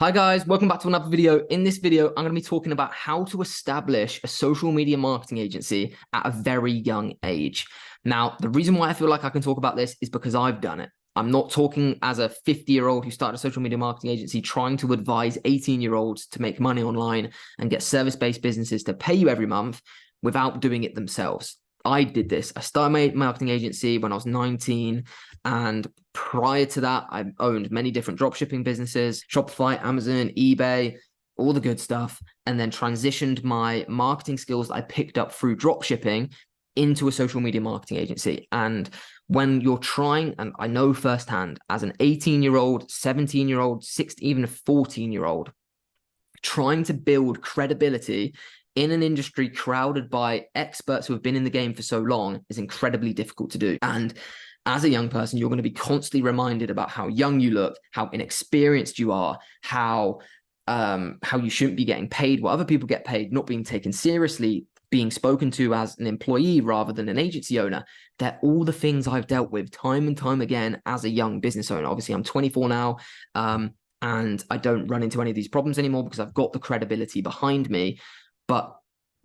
Hi guys, welcome back to another video. In this video, I'm going to be talking about how to establish a social media marketing agency at a very young age. Now, the reason why I feel like I can talk about this is because I've done it. I'm not talking as a 50-year-old who started a social media marketing agency trying to advise 18-year-olds to make money online and get service-based businesses to pay you every month without doing it themselves. I did this. I started my marketing agency when I was 19, and prior to that, I owned many different dropshipping businesses, Shopify, Amazon, eBay, all the good stuff, and then transitioned my marketing skills that I picked up through dropshipping into a social media marketing agency. And when you're trying, and I know firsthand, as an 18-year-old, 17-year-old, 16, even a 14-year-old, trying to build credibility in an industry crowded by experts who have been in the game for so long is incredibly difficult to do. And as a young person, you're going to be constantly reminded about how young you look, how inexperienced you are, how you shouldn't be getting paid what other people get paid, not being taken seriously, being spoken to as an employee rather than an agency owner. They're all the things I've dealt with time and time again as a young business owner. Obviously, I'm 24 now, and I don't run into any of these problems anymore because I've got the credibility behind me. But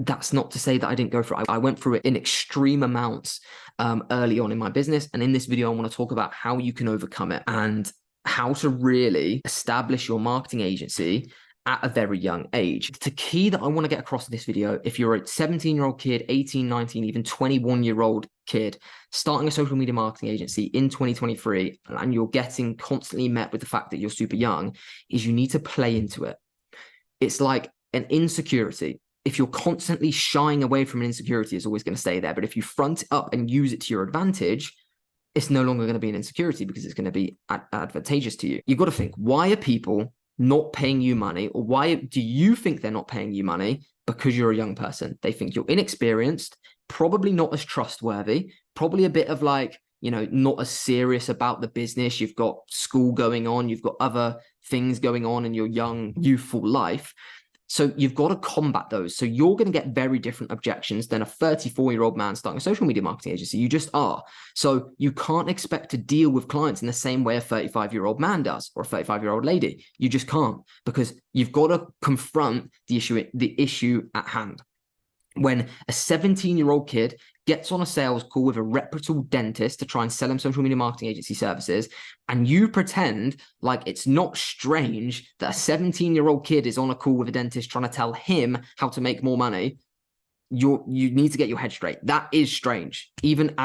that's not to say that I didn't go through it. I went through it in extreme amounts early on in my business. And in this video, I want to talk about how you can overcome it and how to really establish your marketing agency at a very young age. The key that I want to get across in this video, if you're a 17-year-old kid, 18, 19, even 21-year-old kid starting a social media marketing agency in 2023, and you're getting constantly met with the fact that you're super young, is you need to play into it. It's like an insecurity. If you're constantly shying away from an insecurity, it's always going to stay there. But if you front it up and use it to your advantage, it's no longer going to be an insecurity because it's going to be advantageous to you. You've got to think, why are people not paying you money? Or why do you think they're not paying you money? Because you're a young person. They think you're inexperienced, probably not as trustworthy, probably a bit of like, not as serious about the business. You've got school going on. You've got other things going on in your young, youthful life. So you've got to combat those. So you're going to get very different objections than a 34-year-old man starting a social media marketing agency. You just are. So you can't expect to deal with clients in the same way a 35-year-old man does or a 35-year-old lady. You just can't, because you've got to confront the issue at hand. When a 17-year-old kid gets on a sales call with a reputable dentist to try and sell him social media marketing agency services, and you pretend like it's not strange that a 17-year-old kid is on a call with a dentist trying to tell him how to make more money, you need to get your head straight. That is strange. Even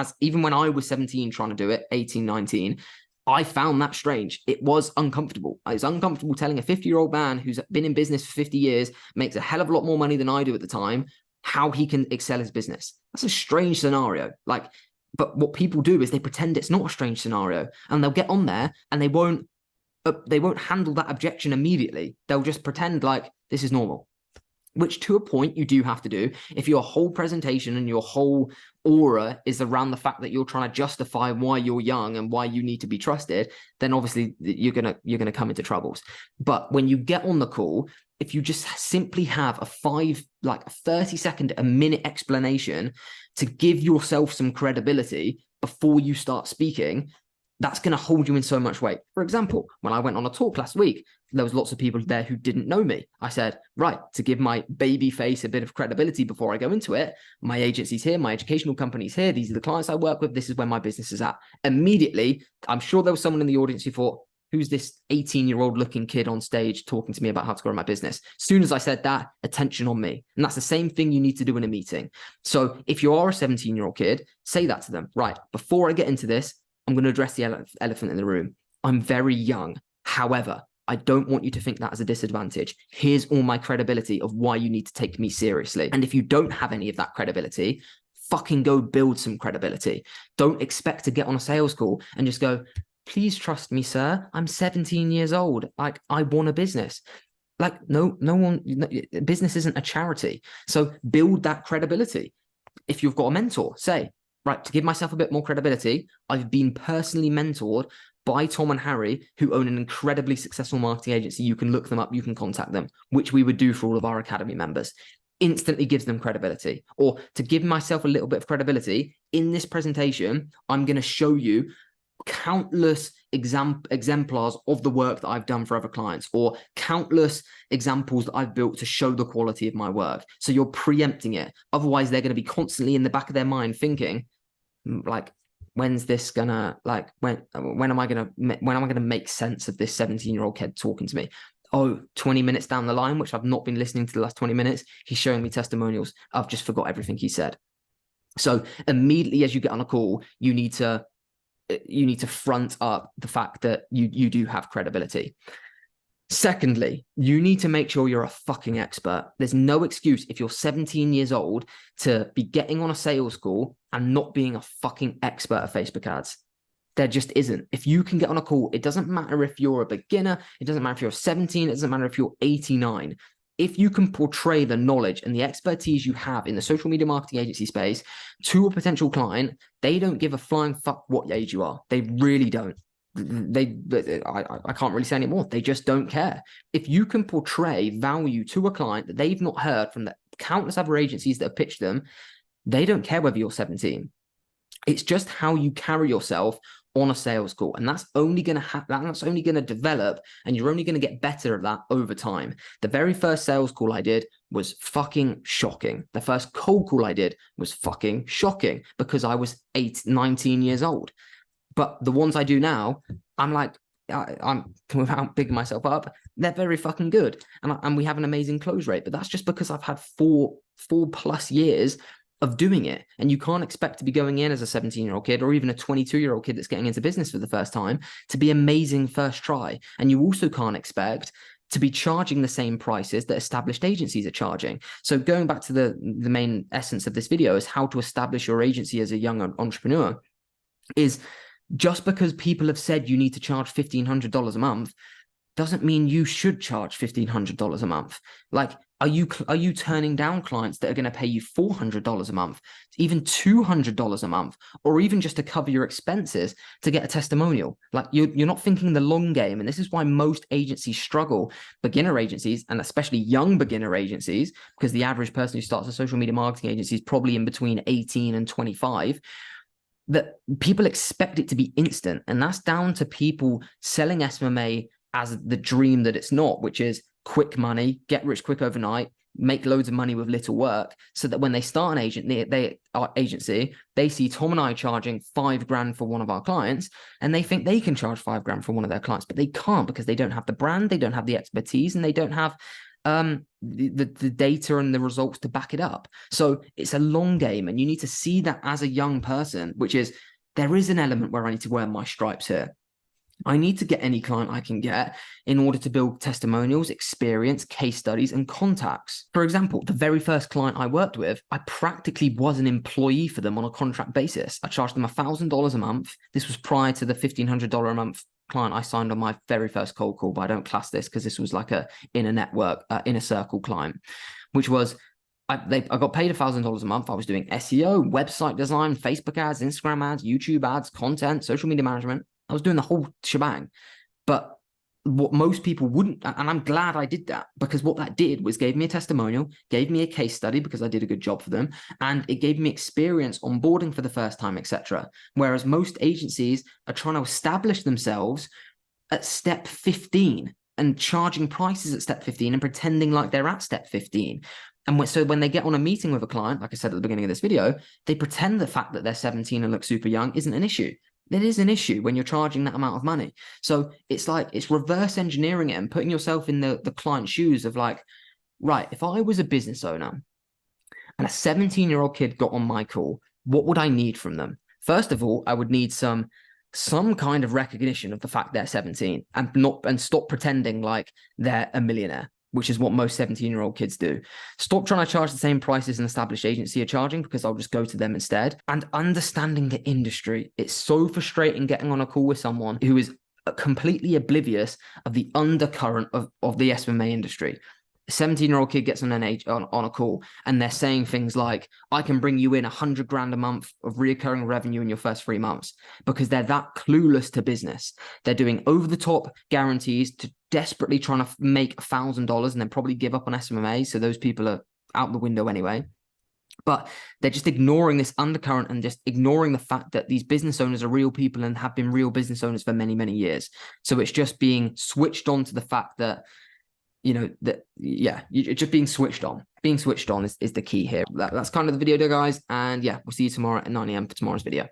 when I was 17 trying to do it, 18, 19, I found that strange. It was uncomfortable. It's uncomfortable telling a 50-year-old man who's been in business for 50 years, makes a hell of a lot more money than I do at the time, how he can excel his business. That's a strange scenario. But what people do is they pretend it's not a strange scenario, and they'll get on there and they won't handle that objection immediately. They'll just pretend like this is normal, which to a point you do have to do. If your whole presentation and your whole aura is around the fact that you're trying to justify why you're young and why you need to be trusted, then obviously you're gonna come into troubles. But when you get on the call, if you just simply have a 30-second, a minute explanation to give yourself some credibility before you start speaking, that's going to hold you in so much weight. For example, when I went on a talk last week, there was lots of people there who didn't know me. I said, right, to give my baby face a bit of credibility before I go into it, my agency's here, my educational company's here, these are the clients I work with, this is where my business is at. Immediately, I'm sure there was someone in the audience who thought, who's this 18-year-old looking kid on stage talking to me about how to grow my business? As soon as I said that, attention on me. And that's the same thing you need to do in a meeting. So if you are a 17-year-old kid, say that to them. Right, before I get into this, I'm going to address the elephant in the room. I'm very young. However, I don't want you to think that as a disadvantage. Here's all my credibility of why you need to take me seriously. And if you don't have any of that credibility, fucking go build some credibility. Don't expect to get on a sales call and just go, please trust me, sir. I'm 17 years old. Like, I want a business. Like, no one, business isn't a charity. So build that credibility. If you've got a mentor, say, right, to give myself a bit more credibility, I've been personally mentored by Tom and Harry, who own an incredibly successful marketing agency. You can look them up, you can contact them, which we would do for all of our academy members. Instantly gives them credibility. Or to give myself a little bit of credibility, in this presentation, I'm going to show you countless exemplars of the work that I've done for other clients, or countless examples that I've built to show the quality of my work. So you're preempting it. Otherwise, they're going to be constantly in the back of their mind thinking, like, when's this gonna, like, when am I gonna make sense of this 17-year-old kid talking to me? Oh, 20 minutes down the line, which I've not been listening to the last 20 minutes, he's showing me testimonials. I've just forgot everything he said. So immediately as you get on a call, you need to front up the fact that you do have credibility. Secondly, you need to make sure you're a fucking expert. There's no excuse if you're 17 years old to be getting on a sales call and not being a fucking expert at Facebook ads. There just isn't. If you can get on a call, it doesn't matter if you're a beginner, it doesn't matter if you're 17, it doesn't matter if you're 89. If you can portray the knowledge and the expertise you have in the social media marketing agency space to a potential client, they don't give a flying fuck what age you are. They really don't. I can't really say anymore. They just don't care. If you can portray value to a client that they've not heard from the countless other agencies that have pitched them, they don't care whether you're 17. It's just how you carry yourself on a sales call, and that's only going to develop, and you're only going to get better at that over time. The very first sales call I did was fucking shocking. The first cold call I did was fucking shocking because I was 19 years old. But the ones I do now, I'm like, I'm without bigging myself up, they're very fucking good. And we have an amazing close rate. But that's just because I've had four plus years of doing it. And you can't expect to be going in as a 17-year-old kid or even a 22-year-old kid that's getting into business for the first time to be amazing first try. And you also can't expect to be charging the same prices that established agencies are charging. So going back to the main essence of this video is how to establish your agency as a young entrepreneur is just because people have said you need to charge $1,500 a month doesn't mean you should charge $1,500 a month. Like, are you turning down clients that are going to pay you $400 a month, even $200 a month, or even just to cover your expenses to get a testimonial? Like, you're not thinking the long game. And this is why most agencies struggle, beginner agencies, and especially young beginner agencies, because the average person who starts a social media marketing agency is probably in between 18 and 25. That people expect it to be instant. And that's down to people selling SMMA as the dream that it's not, which is quick money, get rich quick overnight, make loads of money with little work, so that when they start an agency, they see Tom and I charging $5,000 for one of our clients, and they think they can charge $5,000 for one of their clients, but they can't because they don't have the brand, they don't have the expertise, and they don't have the data and the results to back it up. So it's a long game, and you need to see that as a young person, which is, there is an element where I need to wear my stripes here. I need to get any client I can get in order to build testimonials, experience, case studies, and contacts. For example, the very first client I worked with, I practically was an employee for them on a contract basis. I charged them $1,000 a month. This was prior to the $1,500 a month client I signed on my very first cold call, but I don't class this because this was like a inner network, inner circle client, which was, I got paid $1,000 a month. I was doing SEO, website design, Facebook ads, Instagram ads, YouTube ads, content, social media management. I was doing the whole shebang. But what most people wouldn't, and I'm glad I did that, because what that did was gave me a testimonial, gave me a case study because I did a good job for them, and it gave me experience onboarding for the first time, etc. Whereas most agencies are trying to establish themselves at step 15 and charging prices at step 15 and pretending like they're at step 15. And so when they get on a meeting with a client, like I said at the beginning of this video, they pretend the fact that they're 17 and look super young isn't an issue. It is an issue when you're charging that amount of money. So it's like, it's reverse engineering it and putting yourself in the client's shoes of like, right, if I was a business owner and a 17-year-old kid got on my call, what would I need from them? First of all, I would need some kind of recognition of the fact they're 17 and stop pretending like they're a millionaire, which is what most 17-year-old kids do. Stop trying to charge the same prices an established agency are charging, because I'll just go to them instead. And understanding the industry. It's so frustrating getting on a call with someone who is completely oblivious of the undercurrent of the SMMA industry. A 17-year-old kid gets on a call and they're saying things like, I can bring you in $100,000 a month of reoccurring revenue in your first 3 months, because they're that clueless to business. They're doing over-the-top guarantees to desperately trying to make $1,000 and then probably give up on SMMA. So those people are out the window anyway. But they're just ignoring this undercurrent and just ignoring the fact that these business owners are real people and have been real business owners for many, many years. So it's just being switched on to the fact that, it's just being switched on. Being switched on is the key here. That's kind of the video, guys. And yeah, we'll see you tomorrow at 9 a.m. for tomorrow's video.